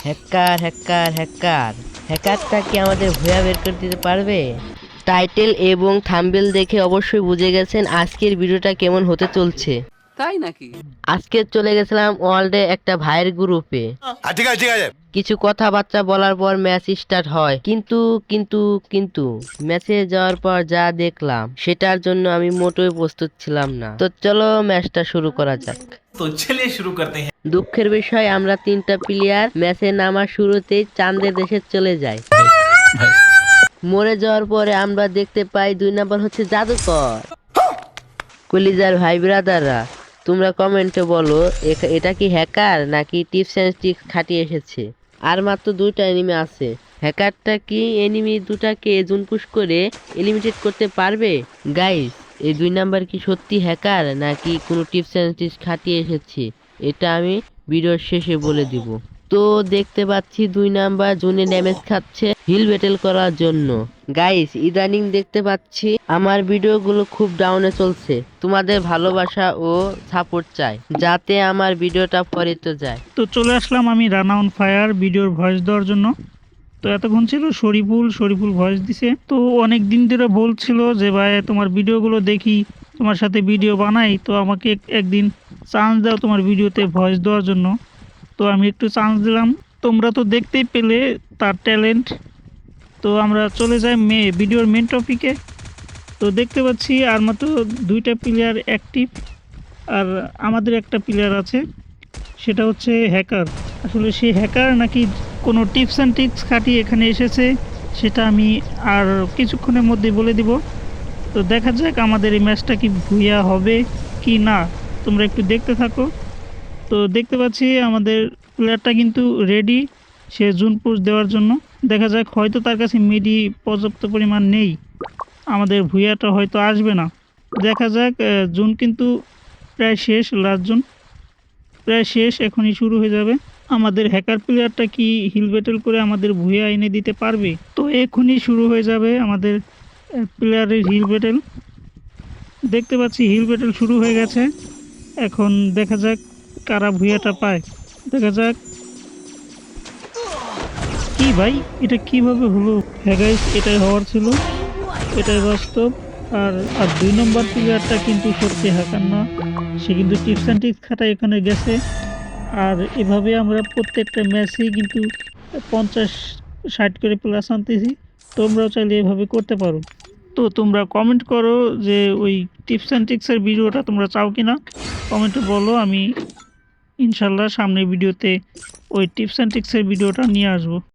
Hacker hacker hacker হ্যাকারটা কি আমাদের ভুয়া বের করে দিতে পারবে? টাইটেল এবং থাম্বনেল দেখে অবশ্যই বুঝে গেছেন আজকের ভিডিওটা কেমন হতে চলছে। তাই নাকি? আজকে চলে গেছিলাম ওয়ার্ল্ডে একটা ভাইয়ের গ্রুপে। ঠিক আছে ঠিক আছে। কিছু কথাবার্তা বলার পর ম্যাচ স্টার্ট হয়, কিন্তু কিন্তু ম্যাচে যাওয়ার পর যা দেখলাম সেটার জন্য আমি মোটেই প্রস্তুত ছিলাম না। তো চলো ম্যাচটা শুরু করা যাক। तो चलिए शुरू करते हैं। দুঃখের বিষয় আমরা 3টা প্লেয়ার ম্যাচে নামার শুরুতেই চাঁদের দেশে চলে যাই। মরে যাওয়ার পরে আমরা দেখতে পাই 2 নাম্বার হচ্ছে জাদুকর। কলিজার ভাই ব্রাদাররা, তোমরা কমেন্টে বলো এটা কি হ্যাকার নাকি টিপস অ্যান্ড ট্রিক্স খাটিয়ে এসেছে। আর মাত্র 2টা এনিমি আছে। হ্যাকারটা কি এনিমি দুটাকে জুন পুশ করে এলিমিনেট করতে পারবে? গাইস, এই 2 নাম্বার কি সত্যি হ্যাকার নাকি কোনো টিপস অ্যান্ড ট্রিক্স খাটিয়ে এসেছে, এটা আমি ভিডিওর শেষে বলে দিব। তো দেখতে পাচ্ছি 2 নাম্বার জুনে ড্যামেজ খাচ্ছে হিল ব্যাটেল করার জন্য। গাইস, ইদানিং দেখতে পাচ্ছি আমার ভিডিওগুলো খুব ডাউনে চলছে। তোমাদের ভালোবাসা ও সাপোর্ট চাই যাতে আমার ভিডিওটা পরিত যায়। তো চলে আসলাম আমি রানা অন ফায়ার ভিডিওর ভয়েস দেওয়ার জন্য। তো এতক্ষণ ছিল শরীফুল ভয়েস দিছে। তো অনেক দিন ধরে বলছিল যে ভাই তোমার ভিডিওগুলো দেখি, তোমার সাথে ভিডিও বানাই, তো আমাকে একদিন চান্স দাও তোমার ভিডিওতে ভয়েস দেওয়ার জন্য। তো আমি একটু চান্স দিলাম, তোমরা তো দেখতেই পেলে তার ট্যালেন্ট। তো আমরা চলে যাই ভিডিওর মেন টপিকে। তো দেখতে পাচ্ছি আর মাত্র 2টা প্লেয়ার অ্যাক্টিভ, আর আমাদের একটা প্লেয়ার আছে, সেটা হচ্ছে হ্যাকার। আসলে সে হ্যাকার নাকি কোনো টিপস অ্যান্ড ট্রিক্স খাটিয়ে এখানে এসেছে সেটা আমি আর কিছুক্ষণের মধ্যে বলে দিব। তো দেখা যাক আমাদের এই ম্যাচটা কি ভুইয়া হবে কি না, তোমরা একটু দেখতে থাকো। তো দেখতে পাচ্ছি আমাদের প্লেয়ারটা কিন্তু রেডি, সে জুন পুশ দেওয়ার জন্য। দেখা যাক, হয়তো তার কাছে মিডি পর্যাপ্ত পরিমাণ নেই, আমাদের ভুইয়াটা হয়তো আসবে না। দেখা যাক, জুন কিন্তু প্রায় শেষ, লাস্ট জুন প্রায় শেষ, এখনই শুরু হয়ে যাবে। আমাদের হ্যাকার প্লেয়ারটা কি হিল ব্যাটেল করে আমাদের ভুয়া এনে দিতে পারবে? তো এখনই শুরু হয়ে যাবে আমাদের প্লেয়ারের হিল ব্যাটেল। দেখতে পাচ্ছি হিল ব্যাটেল শুরু হয়ে গেছে। এখন দেখা যাক কারা ভুয়াটা পায়। দেখা যাক। কি ভাই, এটা কিভাবে হলো? হ্যাঁ গাইস, এটাই হওয়ার ছিল, এটাই বাস্তব। আর 2 নম্বর প্লেয়ারটা কিন্তু সত্যি হ্যাকার না, সে কিন্তু টিপস অ্যান্ড ট্রিক্স খাটায় এখানে গেছে। আর এভাবে আমরা প্রত্যেকটা ম্যাচেই কিন্তু 50-60 করে প্লাস আনতেছি। তোমরাও চাইলে এভাবে করতে পারো। তো তোমরা কমেন্ট করো যে ওই টিপস অ্যান্ড ট্রিক্সের ভিডিওটা তোমরা চাও কিনা, কমেন্টে বলো। আমি ইনশাল্লাহ সামনের ভিডিওতে ওই টিপস অ্যান্ড ট্রিক্সের ভিডিওটা নিয়ে আসবো।